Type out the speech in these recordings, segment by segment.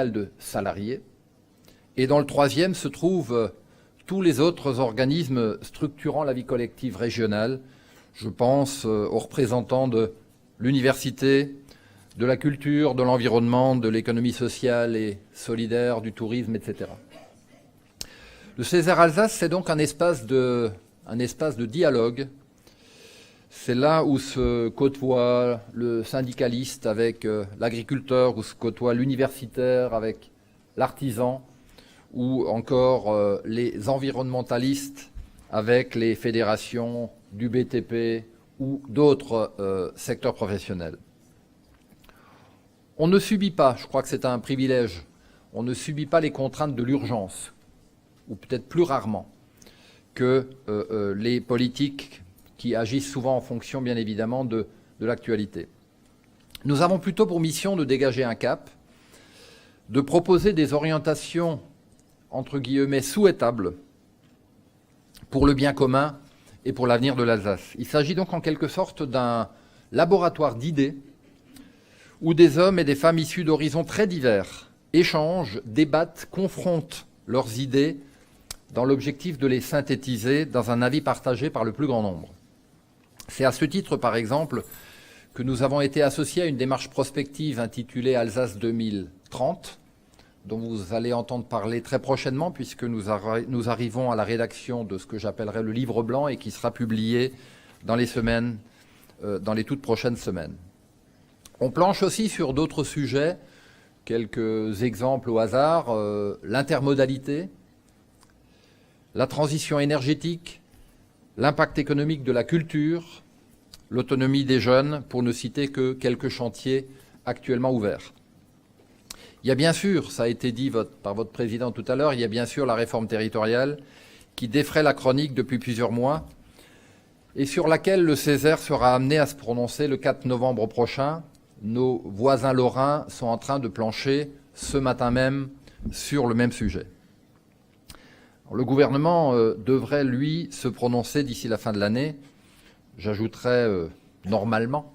de salariés. Et dans le troisième se trouvent tous les autres organismes structurant la vie collective régionale. Je pense aux représentants de l'université, de la culture, de l'environnement, de l'économie sociale et solidaire, du tourisme, etc. Le Césaire Alsace, c'est donc un espace de dialogue. C'est là où se côtoie le syndicaliste avec l'agriculteur, où se côtoie l'universitaire avec l'artisan, ou encore les environnementalistes avec les fédérations du BTP ou d'autres secteurs professionnels. On ne subit pas, je crois que c'est un privilège, on ne subit pas les contraintes de l'urgence, ou peut-être plus rarement que les politiques qui agissent souvent en fonction, bien évidemment, de l'actualité. Nous avons plutôt pour mission de dégager un cap, de proposer des orientations, entre guillemets, souhaitables pour le bien commun et pour l'avenir de l'Alsace. Il s'agit donc en quelque sorte d'un laboratoire d'idées où des hommes et des femmes issus d'horizons très divers échangent, débattent, confrontent leurs idées dans l'objectif de les synthétiser dans un avis partagé par le plus grand nombre. C'est à ce titre, par exemple, que nous avons été associés à une démarche prospective intitulée Alsace 2030, dont vous allez entendre parler très prochainement, puisque nous arrivons à la rédaction de ce que j'appellerais le livre blanc et qui sera publié dans les toutes prochaines semaines. On planche aussi sur d'autres sujets, quelques exemples au hasard, l'intermodalité, la transition énergétique, l'impact économique de la culture, l'autonomie des jeunes, pour ne citer que quelques chantiers actuellement ouverts. Il y a bien sûr, ça a été dit par votre président tout à l'heure, il y a bien sûr la réforme territoriale qui défraie la chronique depuis plusieurs mois et sur laquelle le Césaire sera amené à se prononcer le 4 novembre prochain. Nos voisins lorrains sont en train de plancher ce matin même sur le même sujet. Alors, le gouvernement devrait, lui, se prononcer d'ici la fin de l'année, j'ajouterais normalement,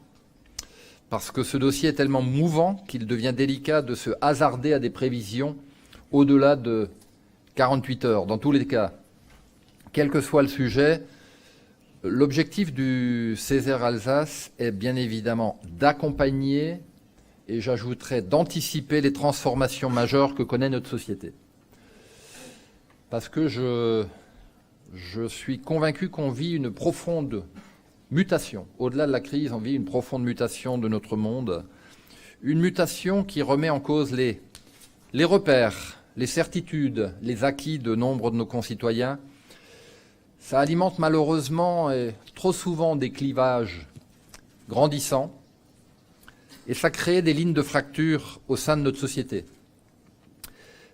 parce que ce dossier est tellement mouvant qu'il devient délicat de se hasarder à des prévisions au-delà de 48 heures. Dans tous les cas, quel que soit le sujet, l'objectif du Césaire Alsace est bien évidemment d'accompagner et j'ajouterais d'anticiper les transformations majeures que connaît notre société. Parce que je suis convaincu qu'on vit une profonde mutation. Au-delà de la crise, on vit une profonde mutation de notre monde. Une mutation qui remet en cause les repères, les certitudes, les acquis de nombre de nos concitoyens. Ça alimente malheureusement et trop souvent des clivages grandissants et ça crée des lignes de fracture au sein de notre société.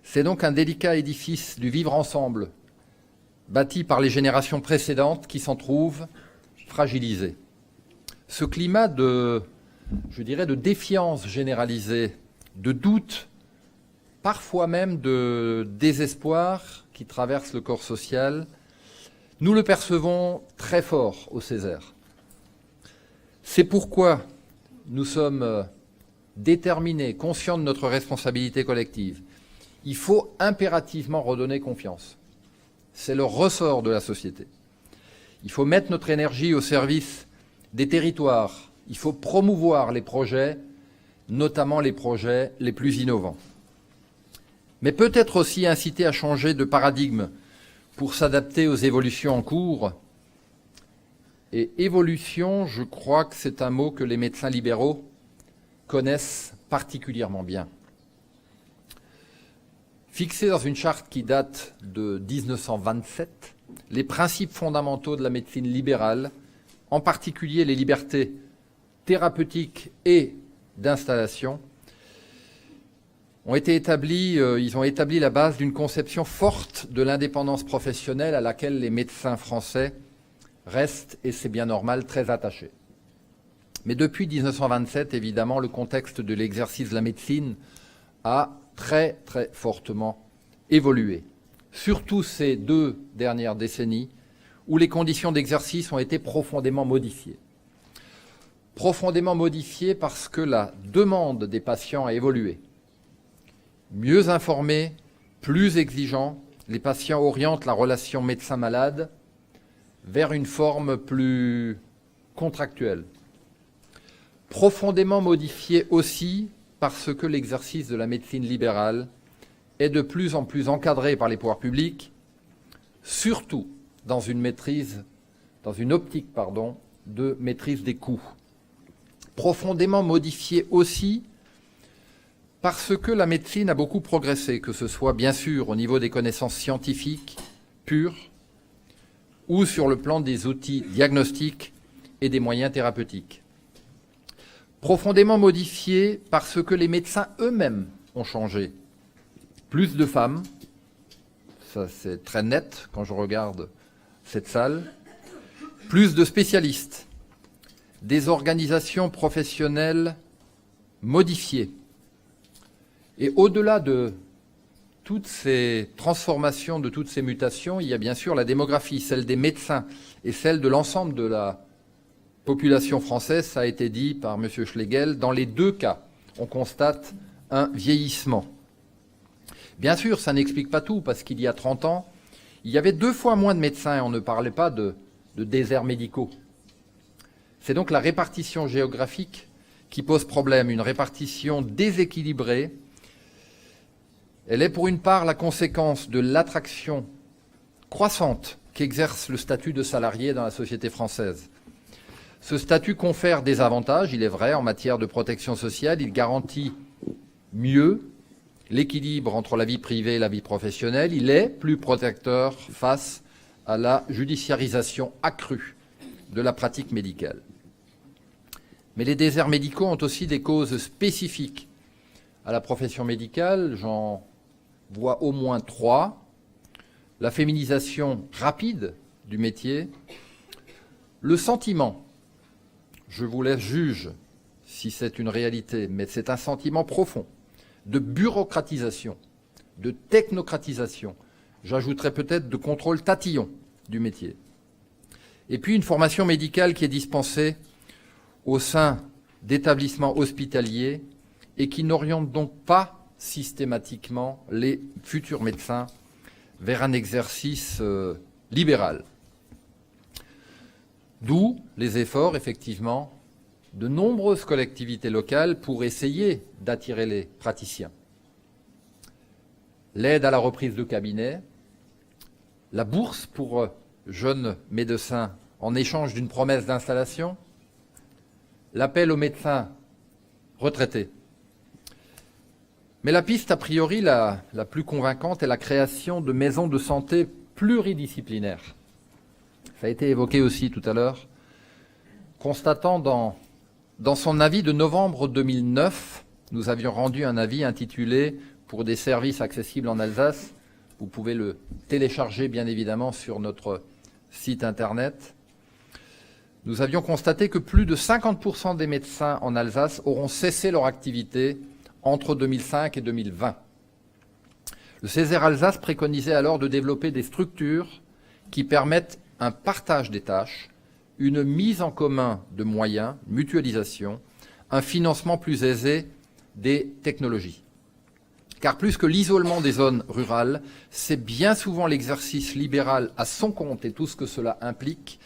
C'est donc un délicat édifice du vivre ensemble, bâti par les générations précédentes qui s'en trouvent fragilisé. Ce climat de défiance généralisée, de doute, parfois même de désespoir qui traverse le corps social, nous le percevons très fort au Césaire. C'est pourquoi nous sommes déterminés, conscients de notre responsabilité collective. Il faut impérativement redonner confiance. C'est le ressort de la société. Il faut mettre notre énergie au service des territoires. Il faut promouvoir les projets, notamment les projets les plus innovants. Mais peut-être aussi inciter à changer de paradigme pour s'adapter aux évolutions en cours. Et évolution, je crois que c'est un mot que les médecins libéraux connaissent particulièrement bien. Fixé dans une charte qui date de 1927, les principes fondamentaux de la médecine libérale, en particulier les libertés thérapeutiques et d'installation, ont été établis, ils ont établi la base d'une conception forte de l'indépendance professionnelle à laquelle les médecins français restent, et c'est bien normal, très attachés. Mais depuis 1927, évidemment, le contexte de l'exercice de la médecine a très, très fortement évolué. Surtout ces 2 dernières décennies, où les conditions d'exercice ont été profondément modifiées. Profondément modifiées parce que la demande des patients a évolué. mieux informés, plus exigeants, les patients orientent la relation médecin-malade vers une forme plus contractuelle. Profondément modifiée aussi parce que l'exercice de la médecine libérale est de plus en plus encadré par les pouvoirs publics, surtout dans une optique de maîtrise des coûts. Profondément modifiée aussi parce que la médecine a beaucoup progressé, que ce soit bien sûr au niveau des connaissances scientifiques pures ou sur le plan des outils diagnostiques et des moyens thérapeutiques. Profondément modifiée parce que les médecins eux-mêmes ont changé. Plus de femmes, ça c'est très net quand je regarde cette salle, plus de spécialistes, des organisations professionnelles modifiées. Et au-delà de toutes ces transformations, de toutes ces mutations, il y a bien sûr la démographie, celle des médecins et celle de l'ensemble de la population française, ça a été dit par M. Schlegel. Dans les deux cas, on constate un vieillissement. Bien sûr, ça n'explique pas tout, parce qu'il y a 30 ans, il y avait 2 fois moins de médecins et on ne parlait pas de déserts médicaux. C'est donc la répartition géographique qui pose problème, une répartition déséquilibrée. Elle est pour une part la conséquence de l'attraction croissante qu'exerce le statut de salarié dans la société française. Ce statut confère des avantages, il est vrai, en matière de protection sociale. Il garantit mieux l'équilibre entre la vie privée et la vie professionnelle. Il est plus protecteur face à la judiciarisation accrue de la pratique médicale. Mais les déserts médicaux ont aussi des causes spécifiques à la profession médicale. J'en vois au moins 3. La féminisation rapide du métier, le sentiment, je vous laisse juge si c'est une réalité, mais c'est un sentiment profond de bureaucratisation, de technocratisation, j'ajouterais peut-être de contrôle tatillon du métier. Et puis une formation médicale qui est dispensée au sein d'établissements hospitaliers et qui n'oriente donc pas systématiquement les futurs médecins vers un exercice libéral. D'où les efforts, effectivement, de nombreuses collectivités locales pour essayer d'attirer les praticiens. L'aide à la reprise de cabinet, la bourse pour jeunes médecins en échange d'une promesse d'installation, l'appel aux médecins retraités. Mais la piste, a priori, la plus convaincante est la création de maisons de santé pluridisciplinaires. Ça a été évoqué aussi tout à l'heure. Constatant dans son avis de novembre 2009, nous avions rendu un avis intitulé « Pour des services accessibles en Alsace ». Vous pouvez le télécharger, bien évidemment, sur notre site Internet. Nous avions constaté que plus de 50% des médecins en Alsace auront cessé leur activité entre 2005 et 2020. Le Césaire Alsace préconisait alors de développer des structures qui permettent un partage des tâches, une mise en commun de moyens, mutualisation, un financement plus aisé des technologies. Car plus que l'isolement des zones rurales, c'est bien souvent l'exercice libéral à son compte et tout ce que cela implique,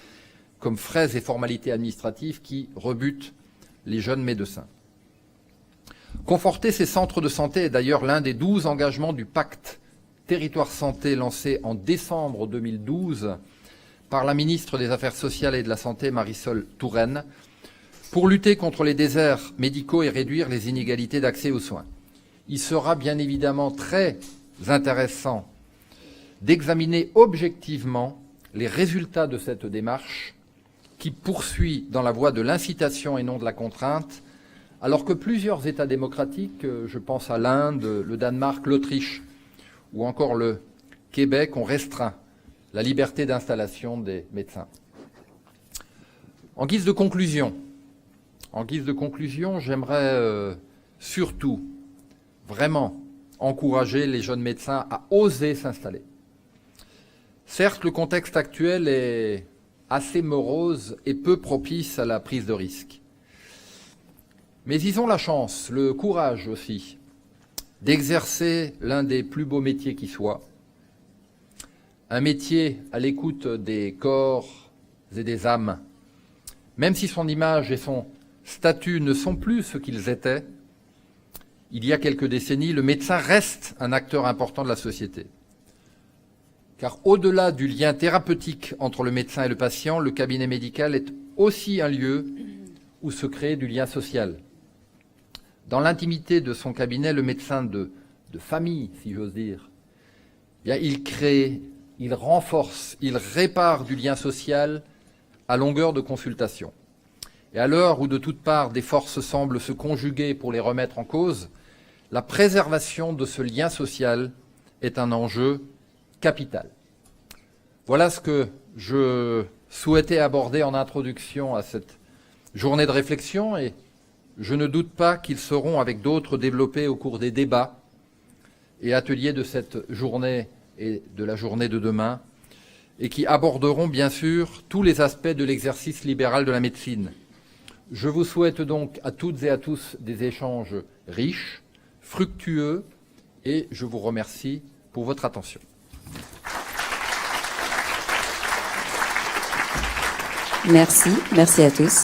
comme frais et formalités administratives, qui rebutent les jeunes médecins. Conforter ces centres de santé est d'ailleurs l'un des 12 engagements du pacte Territoire Santé lancé en décembre 2012 par la ministre des Affaires sociales et de la Santé, Marisol Touraine, pour lutter contre les déserts médicaux et réduire les inégalités d'accès aux soins. Il sera bien évidemment très intéressant d'examiner objectivement les résultats de cette démarche qui poursuit dans la voie de l'incitation et non de la contrainte, alors que plusieurs États démocratiques, je pense à l'Inde, le Danemark, l'Autriche ou encore le Québec, ont restreint la liberté d'installation des médecins. En guise de conclusion, j'aimerais surtout vraiment encourager les jeunes médecins à oser s'installer. Certes, le contexte actuel est assez morose et peu propice à la prise de risque. Mais ils ont la chance, le courage aussi, d'exercer l'un des plus beaux métiers qui soit, un métier à l'écoute des corps et des âmes, même si son image et son statut ne sont plus ce qu'ils étaient. Il y a quelques décennies, le médecin reste un acteur important de la société. Car au-delà du lien thérapeutique entre le médecin et le patient, le cabinet médical est aussi un lieu où se crée du lien social. Dans l'intimité de son cabinet, le médecin de famille, si j'ose dire, il crée, il renforce, il répare du lien social à longueur de consultation. Et à l'heure où de toutes parts des forces semblent se conjuguer pour les remettre en cause, la préservation de ce lien social est un enjeu capital. Voilà ce que je souhaitais aborder en introduction à cette journée de réflexion, et je ne doute pas qu'ils seront avec d'autres développés au cours des débats et ateliers de cette journée et de la journée de demain, et qui aborderont bien sûr tous les aspects de l'exercice libéral de la médecine. Je vous souhaite donc à toutes et à tous des échanges riches, fructueux, et je vous remercie pour votre attention. Merci à tous.